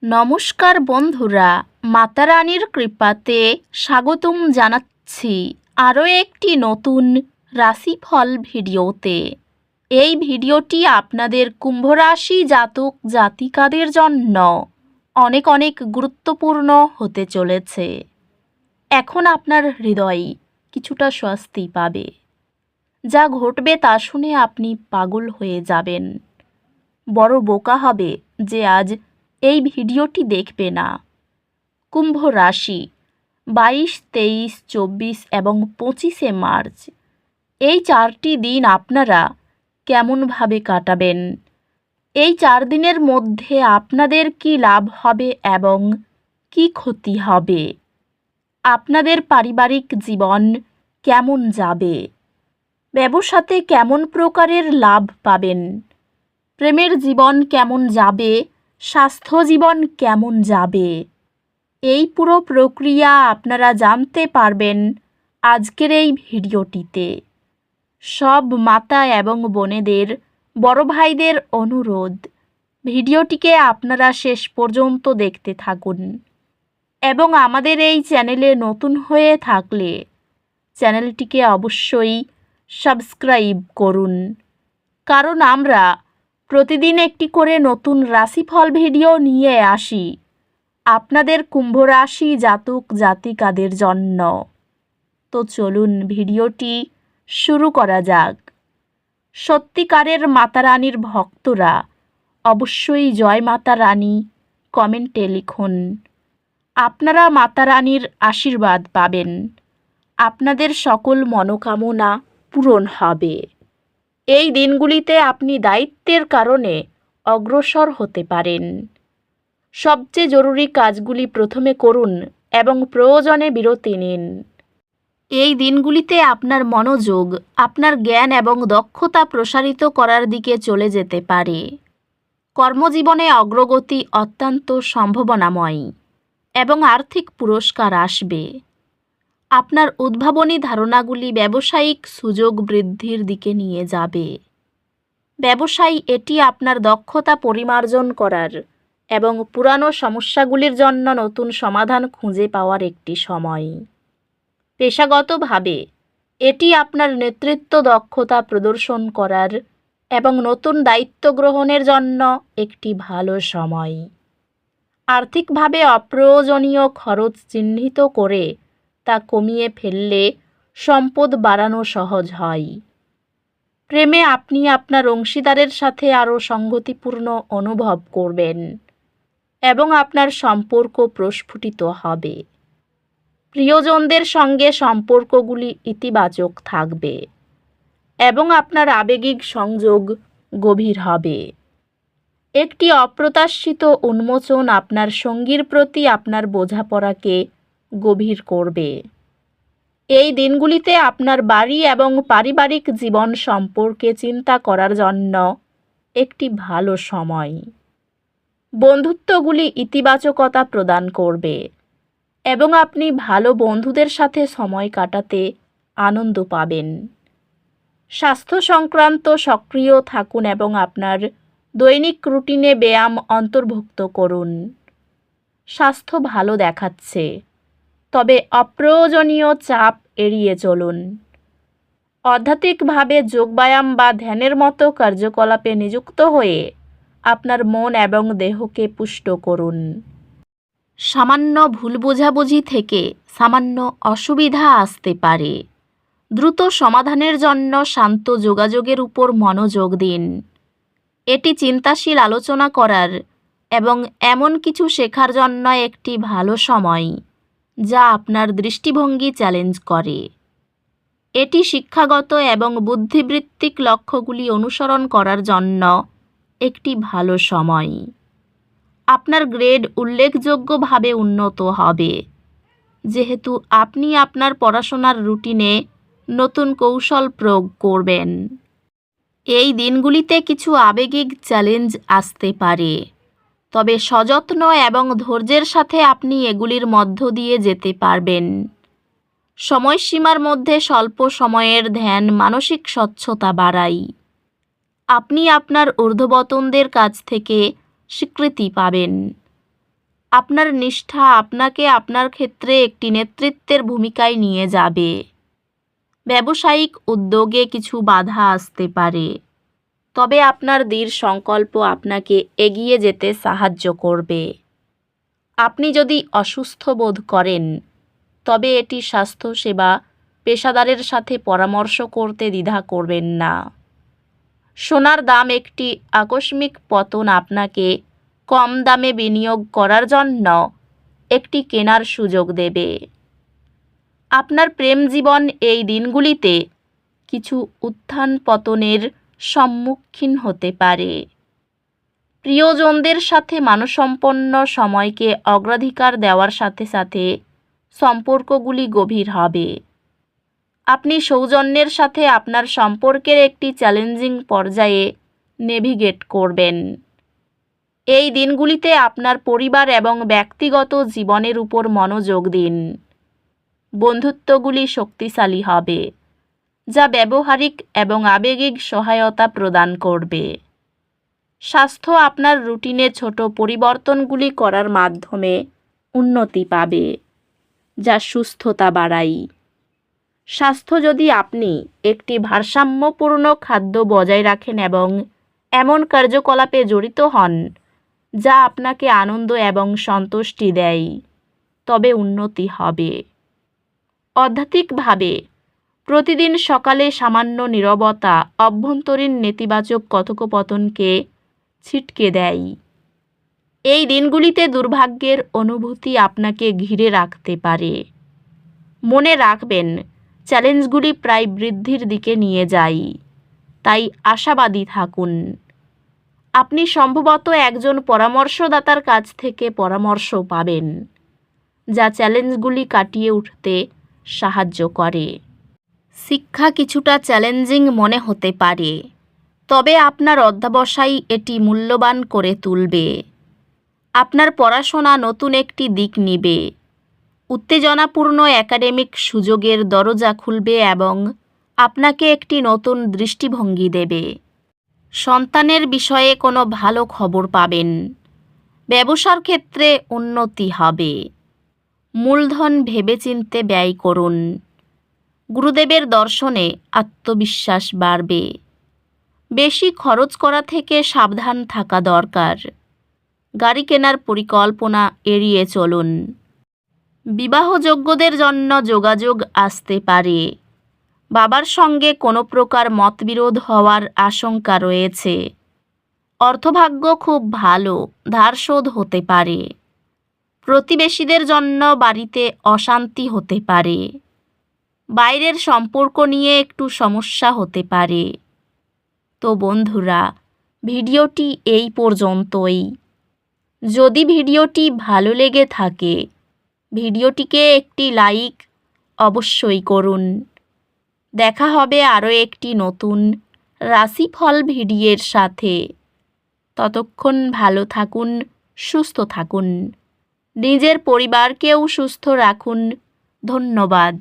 নমস্কার বন্ধুরা, মাতারানীর কৃপাতে স্বাগতম জানাচ্ছি আরও একটি নতুন রাশিফল ভিডিওতে। এই ভিডিওটি আপনাদের কুম্ভ রাশি জাতক জাতিকাদের জন্য অনেক অনেক গুরুত্বপূর্ণ হতে চলেছে। এখন আপনার হৃদয় কিছুটা স্বস্তি পাবে। যা ঘটবে তা শুনে আপনি পাগল হয়ে যাবেন। বড় বোকা হবে যে আজ এই ভিডিওটি দেখবে না। কুম্ভ রাশি 22, 23, 24 এবং 25শে মার্চ এই 4টি দিন আপনারা কেমনভাবে কাটাবেন? এই 4 দিনের মধ্যে আপনাদের কি লাভ হবে এবং কি ক্ষতি হবে? আপনাদের পারিবারিক জীবন কেমন যাবে? ব্যবসাতে কেমন প্রকারের লাভ পাবেন? প্রেমের জীবন কেমন যাবে? স্বাস্থ্য জীবন কেমন যাবে? এই পুরো প্রক্রিয়া আপনারা জানতে পারবেন আজকের এই ভিডিওটিতে। সব মাতা এবং বোনেদের, বড় ভাইদের অনুরোধ, ভিডিওটিকে আপনারা শেষ পর্যন্ত দেখতে থাকুন এবং আমাদের এই চ্যানেলে নতুন হয়ে থাকলে চ্যানেলটিকে অবশ্যই সাবস্ক্রাইব করুন, কারণ আমরা প্রতিদিন একটি করে নতুন রাশিফল ভিডিও নিয়ে আসি আপনাদের কুম্ভ রাশি জাতক জাতিকাদের জন্য। তো চলুন ভিডিওটি শুরু করা যাক। সত্যিকারের মাতারানীর ভক্তরা অবশ্যই জয় মাতা রানী কমেন্টে লিখুন। আপনারা মাতারানীর আশীর্বাদ পাবেন। আপনাদের সকল মনোকামনা পূরণ হবে। এই দিনগুলিতে আপনি দায়িত্বের কারণে অগ্রসর হতে পারেন। সবচেয়ে জরুরি কাজগুলি প্রথমে করুন এবং প্রয়োজনে বিরতি নিন। এই দিনগুলিতে আপনার মনোযোগ আপনার জ্ঞান এবং দক্ষতা প্রসারিত করার দিকে চলে যেতে পারে। কর্মজীবনে অগ্রগতি অত্যন্ত সম্ভাবনাময় এবং আর্থিক পুরস্কার আসবে। আপনার উদ্ভাবনী ধারণাগুলি ব্যবসায়িক সুযোগ বৃদ্ধির দিকে নিয়ে যাবে। ব্যবসায়ী এটি আপনার দক্ষতা পরিমার্জন করার এবং পুরানো সমস্যাগুলির জন্য নতুন সমাধান খুঁজে পাওয়ার একটি সময়। পেশাগতভাবে এটি আপনার নেতৃত্ব দক্ষতা প্রদর্শন করার এবং নতুন দায়িত্ব গ্রহণের জন্য একটি ভালো সময়। আর্থিকভাবে অপ্রয়োজনীয় খরচ চিহ্নিত করে তা কমিয়ে ফেললে সম্পদ বাড়ানো সহজ হয়। প্রেমে আপনি আপনার অংশীদারের সাথে আরও সংগতিপূর্ণ অনুভব করবেন এবং আপনার সম্পর্ক প্রস্ফুটিত হবে। প্রিয়জনদের সঙ্গে সম্পর্কগুলি ইতিবাচক থাকবে এবং আপনার আবেগিক সংযোগ গভীর হবে। একটি অপ্রত্যাশিত উন্মোচন আপনার সঙ্গীর প্রতি আপনার বোঝাপড়াকে গভীর করবে। এই দিনগুলিতে আপনার বাড়ি এবং পারিবারিক জীবন সম্পর্কে চিন্তা করার জন্য একটি ভালো সময়। বন্ধুত্বগুলি ইতিবাচকতা প্রদান করবে এবং আপনি ভালো বন্ধুদের সাথে সময় কাটাতে আনন্দ পাবেন। স্বাস্থ্য সংক্রান্ত সক্রিয় থাকুন এবং আপনার দৈনিক রুটিনে ব্যায়াম অন্তর্ভুক্ত করুন। স্বাস্থ্য ভালো দেখাচ্ছে, তবে অপ্রয়োজনীয় চাপ এড়িয়ে চলুন। আধ্যাত্মিকভাবে যোগব্যায়াম বা ধ্যানের মতো কার্যকলাপে নিযুক্ত হয়ে আপনার মন এবং দেহকে পুষ্ট করুন। সামান্য ভুল বোঝাবুঝি থেকে সামান্য অসুবিধা আসতে পারে। দ্রুত সমাধানের জন্য শান্ত যোগাযোগের উপর মনোযোগ দিন। এটি চিন্তাশীল আলোচনা করার এবং এমন কিছু শেখার জন্য একটি ভালো সময় যা আপনার দৃষ্টিভঙ্গি চ্যালেঞ্জ করে। এটি শিক্ষাগত এবং বুদ্ধিবৃত্তিক লক্ষ্যগুলি অনুসরণ করার জন্য একটি ভালো সময়। আপনার গ্রেড উল্লেখযোগ্যভাবে উন্নত হবে, যেহেতু আপনি আপনার পড়াশোনার রুটিনে নতুন কৌশল প্রয়োগ করবেন। এই দিনগুলিতে কিছু আবেগিক চ্যালেঞ্জ আসতে পারে, তবে সযত্ন এবং ধৈর্যের সাথে আপনি এগুলির মধ্য দিয়ে যেতে পারবেন। সময়সীমার মধ্যে স্বল্প সময়ের ধ্যান মানসিক স্বচ্ছতা বাড়ায়। আপনি আপনার ঊর্ধ্বতনদের কাছ থেকে স্বীকৃতি পাবেন আপনার নিষ্ঠা আপনাকে আপনার ক্ষেত্রে একটি নেতৃত্বের ভূমিকায় নিয়ে যাবে। ব্যবসায়িক উদ্যোগে কিছু বাধা আসতে পারে, তবে আপনার দৃঢ় সংকল্প আপনাকে এগিয়ে যেতে সাহায্য করবে। আপনি যদি অসুস্থ বোধ করেন, তবে এটি স্বাস্থ্যসেবা পেশাদারের সাথে পরামর্শ করতে দ্বিধা করবেন না। সোনার দাম একটি আকস্মিক পতন আপনাকে কম দামে বিনিয়োগ করার জন্য একটি কেনার সুযোগ দেবে। আপনার প্রেম জীবন এই দিনগুলিতে কিছু উত্থান পতনের সম্মুখীন হতে পারে। প্রিয়জনদের সাথে মানসম্পন্ন সময়কে অগ্রাধিকার দেওয়ার সাথে সাথে সম্পর্কগুলি গভীর হবে। আপনি সৌজন্যের সাথে আপনার সম্পর্কের একটি চ্যালেঞ্জিং পর্যায়ে নেভিগেট করবেন। এই দিনগুলিতে আপনার পরিবার এবং ব্যক্তিগত জীবনের উপর মনোযোগ দিন। বন্ধুত্বগুলি শক্তিশালী হবে, যা ব্যবহারিক এবং আবেগিক সহায়তা প্রদান করবে। স্বাস্থ্য আপনার রুটিনে ছোট পরিবর্তনগুলি করার মাধ্যমে উন্নতি পাবে, যা সুস্থতা বাড়ায়। স্বাস্থ্য যদি আপনি একটি ভারসাম্যপূর্ণ খাদ্য বজায় রাখেন এবং এমন কার্যকলাপে জড়িত হন যা আপনাকে আনন্দ এবং সন্তুষ্টি দেয়, তবে উন্নতি হবে। আধ্যাত্মিকভাবে প্রতিদিন সকালে সামান্য নীরবতা অভ্যন্তরীণ নেতিবাচক কথোপকথনকে ছিটকে দেয়। এই দিনগুলিতে দুর্ভাগ্যের অনুভূতি আপনাকে ঘিরে রাখতে পারে। মনে রাখবেন, চ্যালেঞ্জগুলি প্রায় বৃদ্ধির দিকে নিয়ে যায়, তাই আশাবাদী থাকুন। আপনি সম্ভবত একজন পরামর্শদাতার কাছ থেকে পরামর্শ পাবেন, যা চ্যালেঞ্জগুলি কাটিয়ে উঠতে সাহায্য করে। শিক্ষা কিছুটা চ্যালেঞ্জিং মনে হতে পারে, তবে আপনার অধ্যবসায় এটি মূল্যবান করে তুলবে। আপনার পড়াশোনা নতুন একটি দিক নিবে। উত্তেজনাপূর্ণ একাডেমিক সুযোগের দরজা খুলবে এবং আপনাকে একটি নতুন দৃষ্টিভঙ্গি দেবে। সন্তানের বিষয়ে কোনো ভালো খবর পাবেন। ব্যবসার ক্ষেত্রে উন্নতি হবে। মূলধন ভেবেচিন্তে ব্যয় করুন। গুরুদেবের দর্শনে আত্মবিশ্বাস বাড়বে। বেশি খরচ করা থেকে সাবধান থাকা দরকার। গাড়ি কেনার পরিকল্পনা এড়িয়ে চলুন। বিবাহযোগ্যদের জন্য যোগাযোগ আসতে পারে। বাবার সঙ্গে কোনো প্রকার মতবিরোধ হওয়ার আশঙ্কা রয়েছে। অর্থভাগ্য খুব ভালো, ধার শোধ হতে পারে। প্রতিবেশীদের জন্য বাড়িতে অশান্তি হতে পারে। বাইরের সম্পর্ক নিয়ে একটু সমস্যা হতে পারে। তো বন্ধুরা, ভিডিওটি এই পর্যন্তই। যদি ভিডিওটি ভালো লেগে থাকে, ভিডিওটিকে একটি লাইক অবশ্যই করুন। দেখা হবে আরও একটি নতুন রাশিফল ভিডিওর সাথে। ততক্ষণ ভালো থাকুন, সুস্থ থাকুন। নিজের পরিবারকেও সুস্থ রাখুন। ধন্যবাদ।